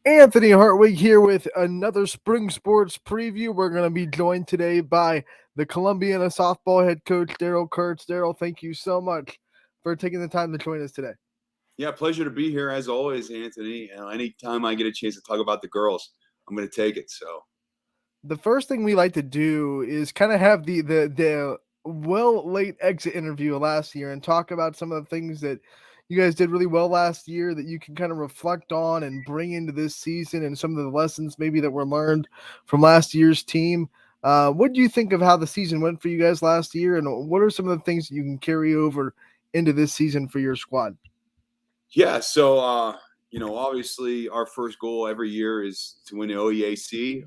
Anthony Hartwig here with another spring sports preview. We're going to be joined today by the Columbiana softball head coach, Daryl Kurtz. Daryl, thank you so much for taking the time to join us today. Yeah, pleasure to be here as always, Anthony. Anytime I get a chance to talk about the girls, I'm going to take it. So, The first thing we like to do is kind of have the well late exit interview last year and talk about some of the things that you guys did really well last year that you can kind of reflect on and bring into this season and some of the lessons maybe that were learned from last year's team. What do you think of how the season went for you guys last year, and what are some of the things that you can carry over into this season for your squad? yeah, so obviously our first goal every year is to win the OEAC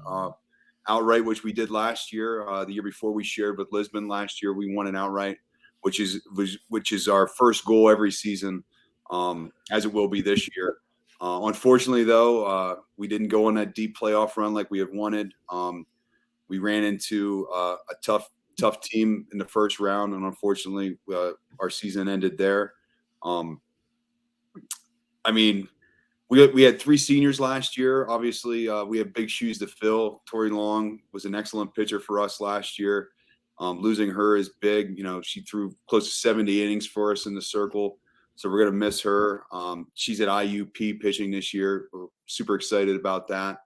outright, which we did last year. The year before we shared with Lisbon last year, we won an outright, which is our first goal every season, as it will be this year. Unfortunately, though, we didn't go on that deep playoff run like we had wanted. We ran into a tough team in the first round, and unfortunately, our season ended there. Um, I mean, we had three seniors last year. Obviously, we have big shoes to fill. Tori Long was an excellent pitcher for us last year. Losing her is big. She threw close to 70 innings for us in the circle, so we're gonna miss her. She's at IUP pitching this year. We're super excited about that.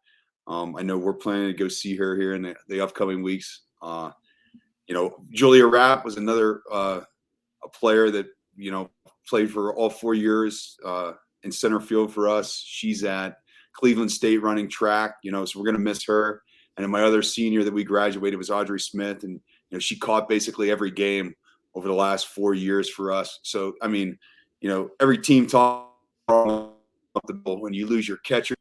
I know we're planning to go see her here in the upcoming weeks. Julia Rapp was another a player that played for all 4 years in center field for us. She's at Cleveland State running track. So we're gonna miss her. And then my other senior that we graduated was Audrey Smith, and she caught basically every game over the last 4 years for us. So I mean, every team talks when you lose your catcher,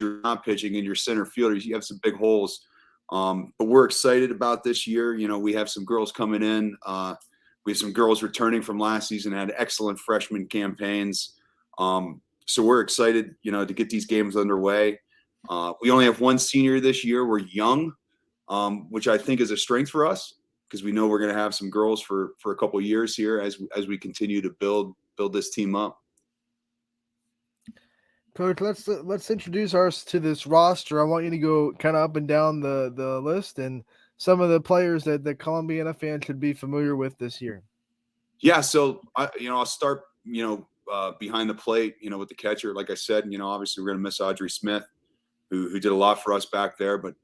you're not pitching in your center fielders, you have some big holes. But we're excited about this year. We have some girls coming in. We have some girls returning from last season, had excellent freshman campaigns. So we're excited, to get these games underway. We only have one senior this year. We're young, which I think is a strength for us because we know we're going to have some girls for a couple of years here as we continue to build this team up. Coach, let's introduce ours to this roster. I want you to go kind of up and down the list and some of the players that the Columbiana fans should be familiar with this year. Yeah, so I'll start behind the plate, with the catcher. Like I said, obviously we're going to miss Audrey Smith, who did a lot for us back there. But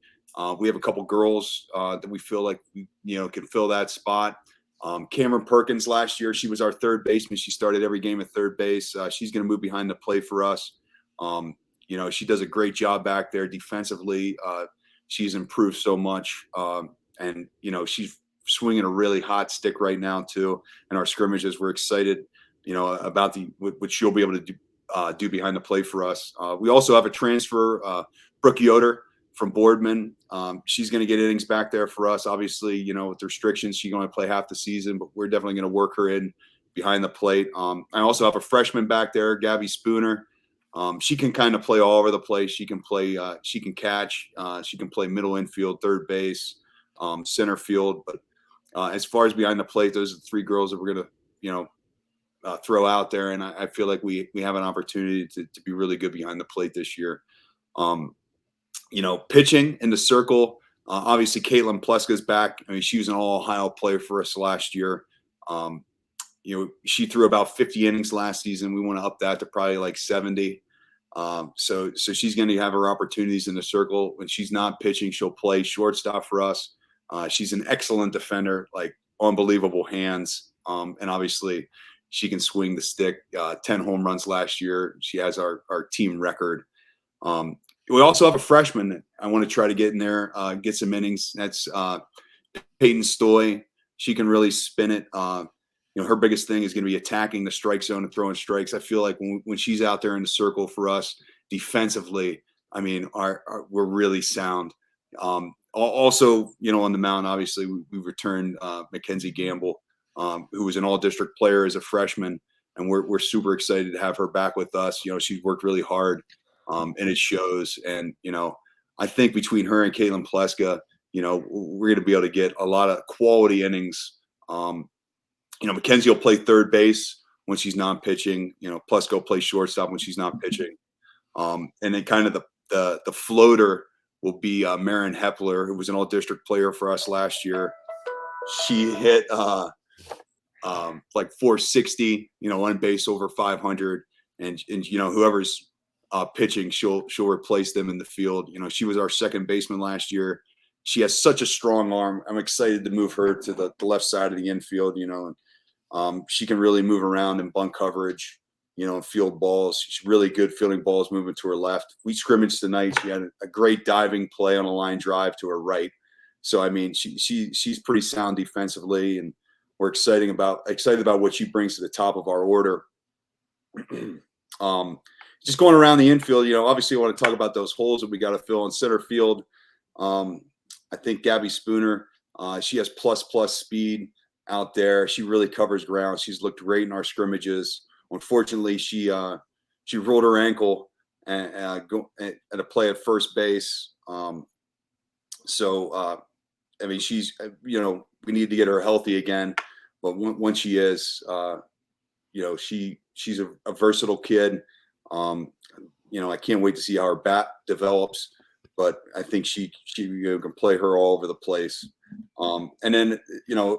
we have a couple girls that we feel like we can fill that spot. Cameron Perkins last year, she was our third baseman. She started every game at third base. She's going to move behind the plate for us. She does a great job back there defensively. She's improved so much, and she's swinging a really hot stick right now too. In our scrimmages, we're excited, about what she'll be able to do behind the plate for us. We also have a transfer, Brooke Yoder from Boardman. She's going to get innings back there for us. Obviously, with the restrictions, she's going to play half the season, but we're definitely going to work her in behind the plate. I also have a freshman back there, Gabby Spooner. She can kind of play all over the place. She can play, she can catch, she can play middle infield, third base, center field. But as far as behind the plate, those are the three girls that we're going to, throw out there. And I feel like we have an opportunity to be really good behind the plate this year. Pitching in the circle, obviously Caitlin Pleska's back. I mean, she was an all-Ohio player for us last year. She threw about 50 innings last season. We want to up that to probably like 70. So she's going to have her opportunities in the circle. When she's not pitching, she'll play shortstop for us. She's an excellent defender, like unbelievable hands. And obviously she can swing the stick, 10 home runs last year. She has our team record. We also have a freshman that I want to try to get in there, get some innings. That's Peyton Stoy. She can really spin it. Her biggest thing is going to be attacking the strike zone and throwing strikes. I feel like when she's out there in the circle for us defensively, I mean, we're really sound. Also, on the mound, obviously, we returned Mackenzie Gamble, who was an all-district player as a freshman, and we're super excited to have her back with us. She's worked really hard, and it shows. And I think between her and Caitlin Pleska, we're going to be able to get a lot of quality innings. Mackenzie will play third base. when she's not pitching, plus go play shortstop when she's not pitching. And then kind of the floater will be Marin Hepler, who was an all-district player for us last year. She hit like 460, on base over 500, and whoever's pitching, she'll replace them in the field. She was our second baseman last year. She has such a strong arm. I'm excited to move her to the left side of the infield. And she can really move around in bunt coverage, and field balls. She's really good fielding balls moving to her left. We scrimmaged tonight. She had a great diving play on a line drive to her right. So I mean, she's pretty sound defensively, and we're excited about what she brings to the top of our order. Just going around the infield, obviously I want to talk about those holes that we got to fill in center field. I think Gabby Spooner, she has plus speed out there. She really covers ground. She's looked great in our scrimmages. Unfortunately, she rolled her ankle at a play at first base. I mean, she's, we need to get her healthy again. But once she is, she's a versatile kid. I can't wait to see how her bat develops. But I think she can play her all over the place. And then,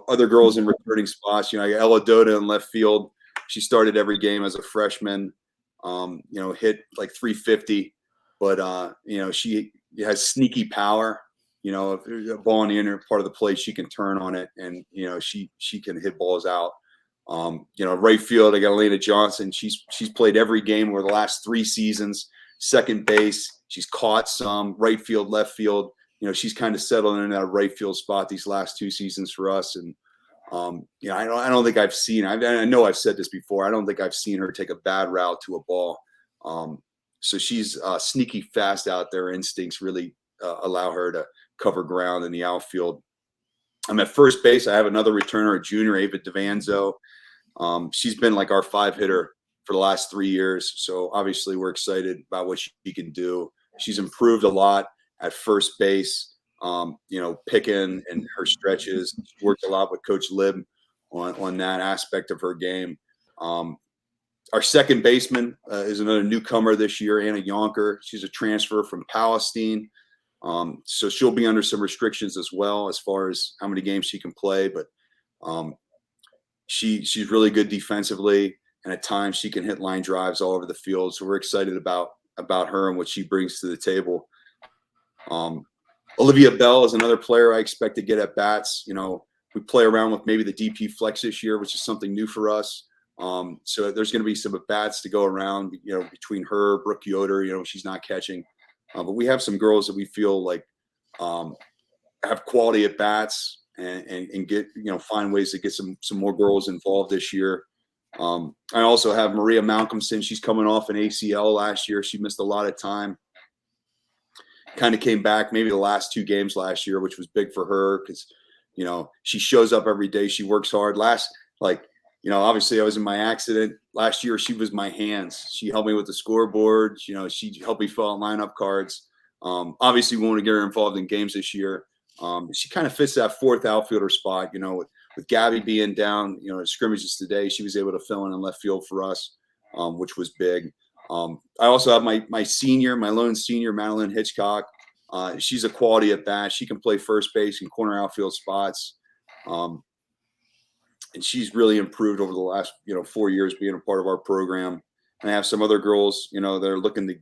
other girls in returning spots, Ella Doda in left field. She started every game as a freshman, hit like 350, but, she has sneaky power. If there's a ball in the inner part of the plate, she can turn on it, and, she can hit balls out. Right field, I got Elena Johnson. She's played every game over the last 3 seasons. Second base, she's caught some. Right field, left field. She's kind of settled in that right field spot these last 2 seasons for us. And I don't think I've seen. I know I've said this before. I don't think I've seen her take a bad route to a ball. So she's sneaky fast out there. Instincts really allow her to cover ground in the outfield. I'm at first base. I have another returner, a junior, Ava Devanzo. She's been like our 5-hitter for the last 3 years. So obviously we're excited about what she can do. She's improved a lot at first base, picking and her stretches. She worked a lot with Coach Lib on that aspect of her game. Our second baseman is another newcomer this year, Anna Yonker. She's a transfer from Palestine. So she'll be under some restrictions as well as far as how many games she can play. But she's really good defensively, and at times she can hit line drives all over the field. So we're excited about her and what she brings to the table. Olivia Bell is another player I expect to get at bats. We play around with maybe the DP flex this year, which is something new for us. So there's going to be some at bats to go around, between her, Brooke Yoder, she's not catching. But we have some girls that we feel like have quality at bats and get, find ways to get some more girls involved this year. I also have Maria Malcolmson. She's coming off an ACL last year. She missed a lot of time. Kind of came back maybe the last 2 games last year, which was big for her because, she shows up every day. She works hard. Obviously I was in my accident last year. She was my hands. She helped me with the scoreboard. She helped me fill out lineup cards. Obviously we want to get her involved in games this year. She kind of fits that 4th outfielder spot, with Gabby being down, scrimmages today, she was able to fill in left field for us, which was big. I also have my lone senior, Madeline Hitchcock. She's a quality at bat. She can play first base and corner outfield spots. And she's really improved over the last, 4 years being a part of our program. And I have some other girls, that are looking to,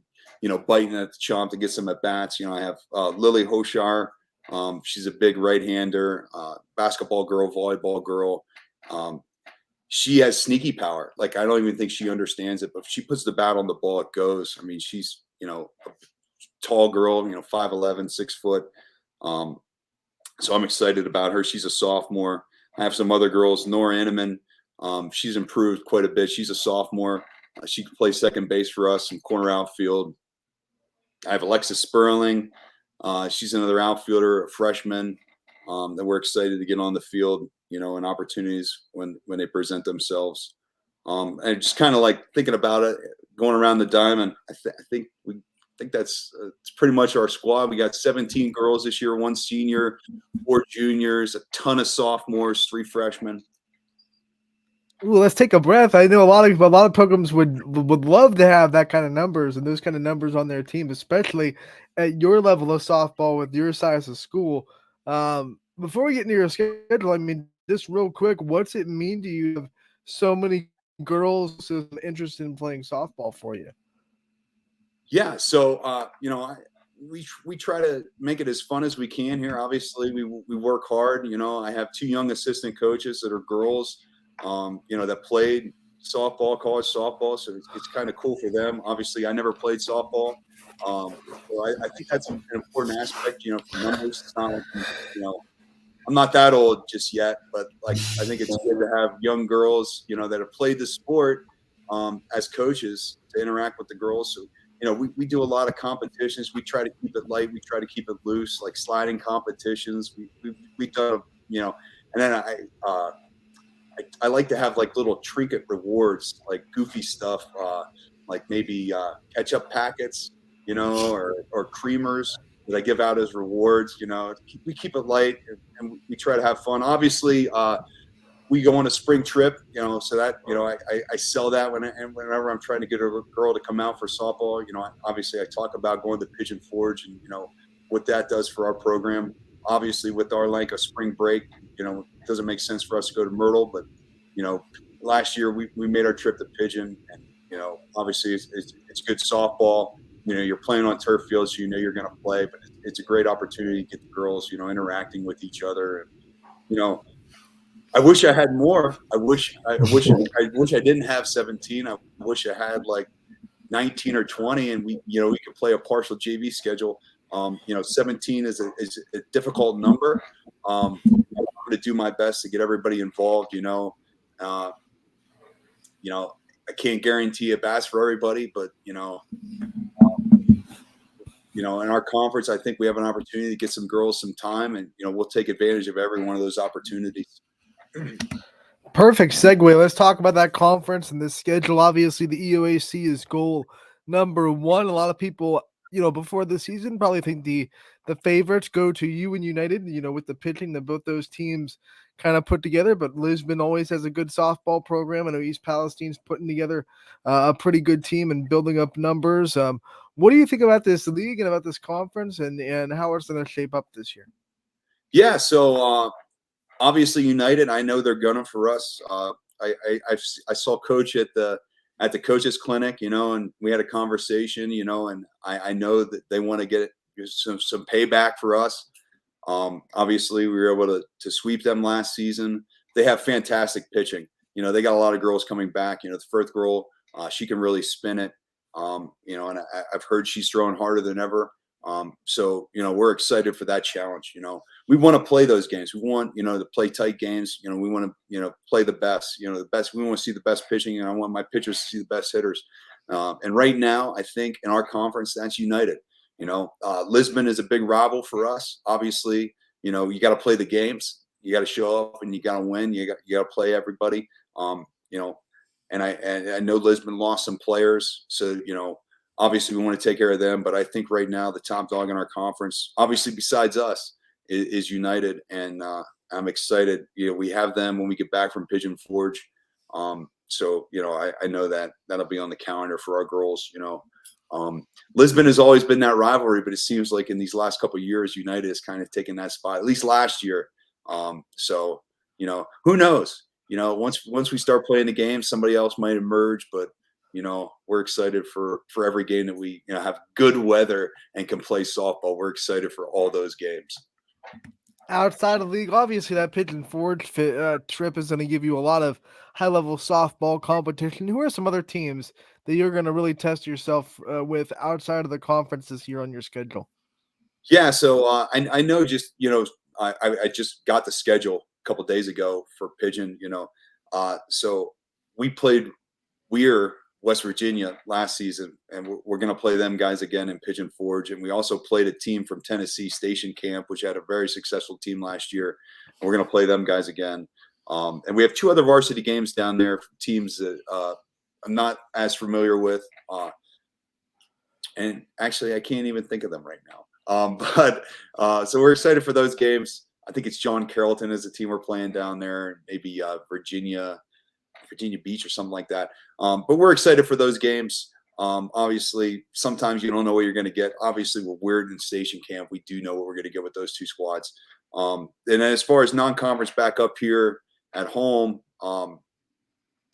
biting at the chomp to get some at bats. I have Lily Hoshar. She's a big right-hander, basketball girl, volleyball girl. She has sneaky power. Like, I don't even think she understands it, but if she puts the bat on the ball, it goes. I mean, she's, a tall girl, 5'11", 6 foot. So I'm excited about her. She's a sophomore. I have some other girls, Nora Inneman. She's improved quite a bit. She's a sophomore. She can play second base for us and corner outfield. I have Alexis Sperling. She's another outfielder, a freshman, that we're excited to get on the field, and opportunities when they present themselves. And just kind of like thinking about it, going around the diamond, I think that's it's pretty much our squad. We got 17 girls this year, 1 senior, 4 juniors, a ton of sophomores, 3 freshmen. Well, let's take a breath. I know a lot of programs would love to have that kind of numbers and those kind of numbers on their team, especially at your level of softball with your size of school. Before we get into your schedule, I mean, just real quick, what's it mean to you to have so many girls so interested in playing softball for you? Yeah, so we try to make it as fun as we can here. Obviously, we work hard. I have two young assistant coaches that are girls, that played softball, college softball. So it's kind of cool for them. Obviously, I never played softball, so I think that's an important aspect. For numbers, it's not like I'm not that old just yet, but like I think it's good to have young girls, that have played the sport as coaches to interact with the girls. So, we do a lot of competitions. We try to keep it light. We try to keep it loose, like sliding competitions. We done, and then I like to have like little trinket rewards, like goofy stuff, like maybe ketchup packets, or creamers that I give out as rewards. We keep it light and we try to have fun. Obviously, we go on a spring trip, so that I sell that and whenever I'm trying to get a girl to come out for softball, obviously I talk about going to Pigeon Forge and what that does for our program. Obviously, with our like a spring break, it doesn't make sense for us to go to Myrtle, but you know, last year we made our trip to Pigeon, and obviously it's good softball. You're playing on turf fields, so you're going to play, but it's a great opportunity to get the girls, interacting with each other, and you know I wish I had more. I wish I didn't have 17. I wish I had like 19 or 20, and we could play a partial JV schedule. 17 is a difficult number. I'm going to do my best to get everybody involved. Uh, I can't guarantee a bass for everybody, but in our conference, I think we have an opportunity to get some girls some time, and we'll take advantage of every one of those opportunities. Perfect segue. Let's talk about that conference and the schedule. Obviously, the EOAC is goal number one. A lot of people, before the season, probably think the favorites go to you and United. With the pitching that both those teams kind of put together. But Lisbon always has a good softball program. I know East Palestine's putting together a pretty good team and building up numbers. What do you think about this league and about this conference and how it's going to shape up this year? Yeah. So obviously United, I know they're gunning for us. I saw Coach at the coaches clinic, and we had a conversation, and I know that they want to get some payback for us. Obviously, we were able to sweep them last season. They have fantastic pitching. They got a lot of girls coming back. The first girl, she can really spin it. And I've heard she's throwing harder than ever. So we're excited for that challenge. We want to play those games. We want to play tight games. We want to play the best. The best. We want to see the best pitching, and I want my pitchers to see the best hitters. And right now, I think in our conference, that's United. Lisbon is a big rival for us. Obviously, you got to play the games. You got to show up, and you got to win. You got to play everybody. And I know Lisbon lost some players, so obviously we want to take care of them. But I think right now the top dog in our conference, obviously besides us, is United, and I'm excited. We have them when we get back from Pigeon Forge. So I know that that'll be on the calendar for our girls. Lisbon has always been that rivalry, but it seems like in these last couple of years, United has kind of taken that spot. At least last year. So who knows? Once we start playing the game, somebody else might emerge. But we're excited for every game that we have good weather and can play softball. We're excited for all those games. Outside of league, obviously that Pigeon Forge trip is going to give you a lot of high-level softball competition. Who are some other teams that you're going to really test yourself with outside of the conference this year on your schedule? Yeah, so I know just I just got the schedule a couple days ago for Pigeon. So we played Weir, West Virginia last season, and we're going to play them guys again in Pigeon Forge. And we also played a team from Tennessee, Station Camp, which had a very successful team last year. And we're going to play them guys again. And we have two other varsity games down there, teams that I'm not as familiar with. And actually, I can't even think of them right now. But so we're excited for those games. I think it's John Carrollton is the team we're playing down there. Maybe Virginia. I Virginia Beach or something like that. But we're excited for those games. Obviously, sometimes you don't know what you're going to get. Obviously, we're in station camp. We do know what we're going to get with those two squads. And as far as non-conference back up here at home,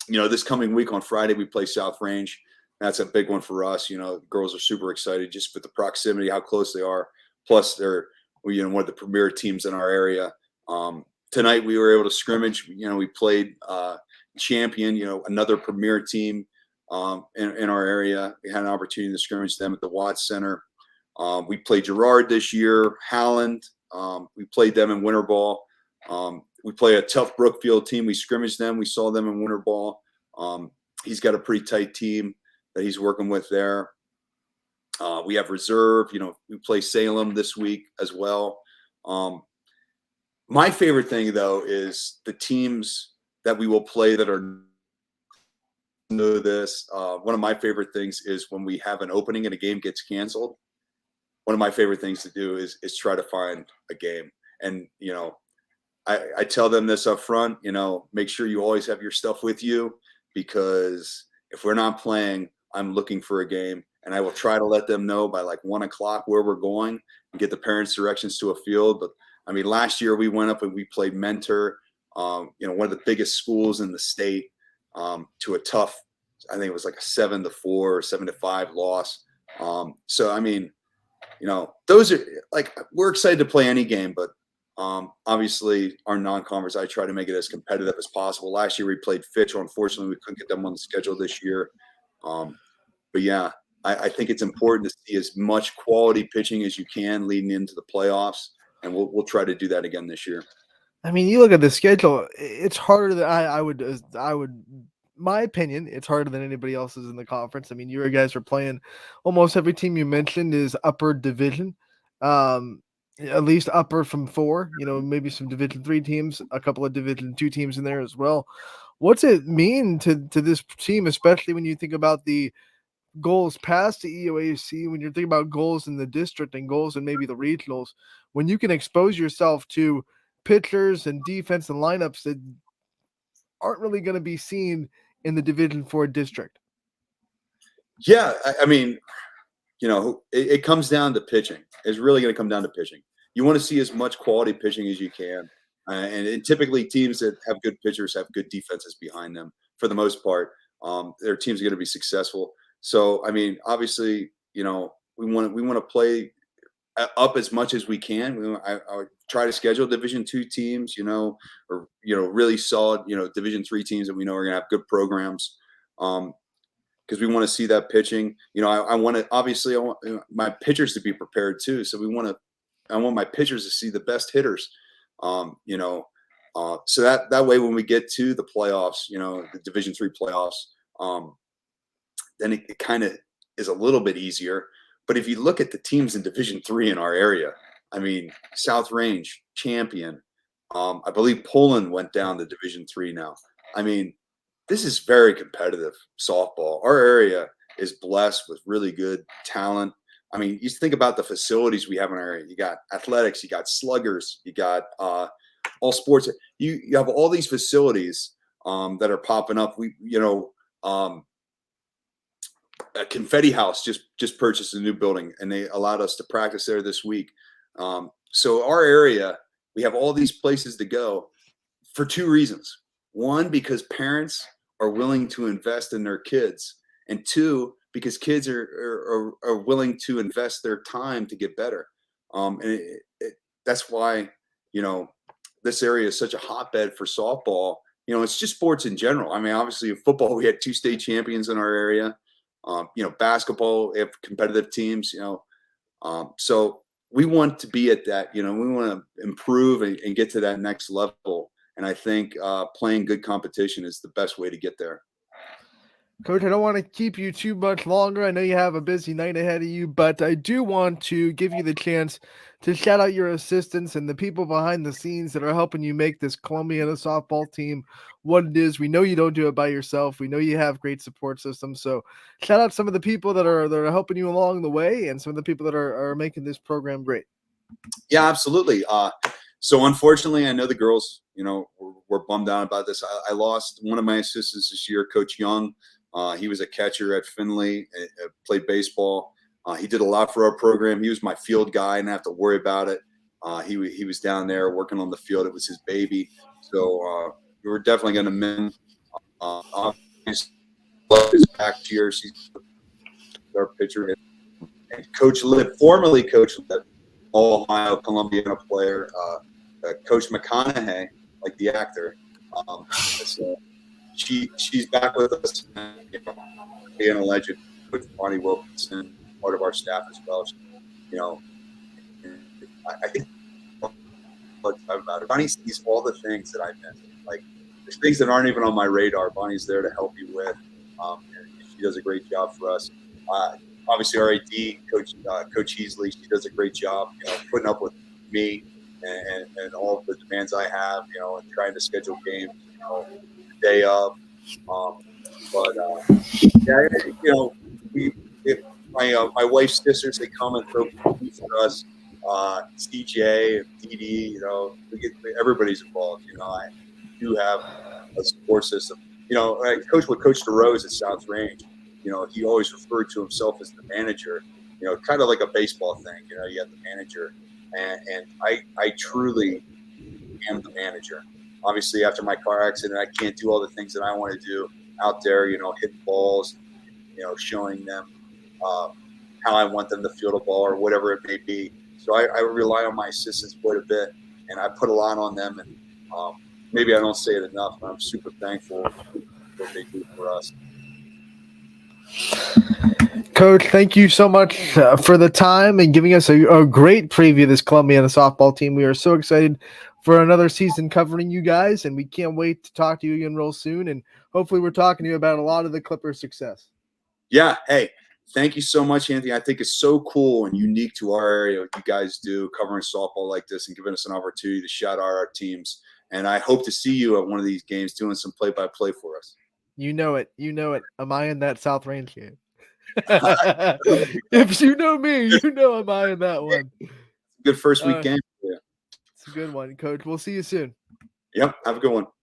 this coming week on Friday, we play South Range. That's a big one for us. Girls are super excited just with the proximity, how close they are. Plus, they're one of the premier teams in our area. Tonight, we were able to scrimmage. We played Champion, another premier team in our area. We had an opportunity to scrimmage them at the Watts Center. We played Girard this year, Howland. We played them in winter ball. We play a tough Brookfield team. We scrimmaged them. We saw them in winter ball. He's got a pretty tight team that he's working with there. We have reserve. We play Salem this week as well. My favorite thing, though, is the teams that we will play that are know this. One of my favorite things is when we have an opening and a game gets canceled. One of my favorite things to do is try to find a game. And, I tell them this up front, make sure you always have your stuff with you, because if we're not playing, I'm looking for a game, and I will try to let them know by like 1:00 where we're going and get the parents' directions to a field. But I mean, last year we went up and we played Mentor, one of the biggest schools in the state, to a tough, I think it was like a 7-4 or 7-5 loss. So, I mean, those are like, we're excited to play any game, but obviously our non-conference, I try to make it as competitive as possible. Last year we played Fitch. Unfortunately, we couldn't get them on the schedule this year. But yeah, I think it's important to see as much quality pitching as you can leading into the playoffs, and we'll try to do that again this year. I mean, you look at the schedule; it's harder than I would. My opinion, it's harder than anybody else's in the conference. I mean, you guys are playing almost every team you mentioned is upper division, at least upper from 4. Maybe some Division 3 teams, a couple of Division 2 teams in there as well. What's it mean to this team, especially when you think about the goals past the EOAC, when you're thinking about goals in the district and goals in maybe the regionals, when you can expose yourself to pitchers and defense and lineups that aren't really going to be seen in the Division 4 district? Yeah, I mean, it comes down to pitching. It's really going to come down to pitching. You want to see as much quality pitching as you can. And typically teams that have good pitchers have good defenses behind them for the most part. Their teams are going to be successful. So, I mean, obviously, we want to play up as much as we can. I try to schedule Division 2 teams, or really solid, Division 3 teams that we know are going to have good programs, because we want to see that pitching. I want to, obviously, I want my pitchers to be prepared too. So I want my pitchers to see the best hitters, so that way when we get to the playoffs, the Division 3 playoffs, then it kind of is a little bit easier. But if you look at the teams in Division 3 in our area, I mean, South Range, Champion, I believe Poland went down to Division 3 now. I mean, this is very competitive softball. Our area is blessed with really good talent. I mean, you think about the facilities we have in our area. You got athletics, you got sluggers, you got all sports. You have all these facilities that are popping up. A Confetti House just purchased a new building, and they allowed us to practice there this week. So our area, we have all these places to go for 2 reasons. One, because parents are willing to invest in their kids, and 2, because kids are willing to invest their time to get better. And that's why, this area is such a hotbed for softball. It's just sports in general. I mean, obviously in football, we had 2 state champions in our area. Basketball, we have competitive teams, so we want to be at that, we want to improve and get to that next level. And I think playing good competition is the best way to get there. Coach, I don't want to keep you too much longer. I know you have a busy night ahead of you, but I do want to give you the chance to shout out your assistants and the people behind the scenes that are helping you make this Columbiana softball team what it is. We know you don't do it by yourself. We know you have great support systems. So shout out some of the people that are helping you along the way, and some of the people that are making this program great. Yeah, absolutely. So unfortunately, I know the girls, were bummed out about this. I lost one of my assistants this year, Coach Young. He was a catcher at Findlay, played baseball. He did a lot for our program. He was my field guy, and I didn't have to worry about it. He was down there working on the field. It was his baby. So we were definitely going to miss him. Obviously, his back here. She's our pitcher. And Coach Liv, formerly Coach Liv, all Ohio Columbiana player, Coach McConaughey, like the actor. So she's back with us, and, being a legend. Coach Bonnie Wilkinson, part of our staff as well. I think about it. Bonnie sees all the things that I miss. Like there's things that aren't even on my radar. Bonnie's there to help you with. And she does a great job for us. Obviously, our AD Coach Heasley, she does a great job, putting up with me and all of the demands I have, and trying to schedule games, the day of. My wife's sisters, they come and throw cookies for us. CJ and DD, everybody's involved. I do have a support system. I coach with Coach DeRose at South Range. He always referred to himself as the manager. Kind of like a baseball thing. You have the manager, and I truly am the manager. Obviously, after my car accident, I can't do all the things that I want to do out there. Hitting balls, showing them how I want them to field a ball or whatever it may be. So I rely on my assistants quite a bit, and I put a lot on them. And maybe I don't say it enough, but I'm super thankful for what they do for us. Coach, thank you so much for the time and giving us a great preview of this Columbiana softball team. We are so excited for another season covering you guys, and we can't wait to talk to you again real soon. And hopefully we're talking to you about a lot of the Clippers' success. Yeah. Hey, thank you so much, Anthony. I think it's so cool and unique to our area what you guys do, covering softball like this and giving us an opportunity to shout out our teams. And I hope to see you at one of these games doing some play-by-play for us. You know it. Am I in that South Range game? If you know me, am I in that one. Good first week game. It's a good one, Coach. We'll see you soon. Yep. Have a good one.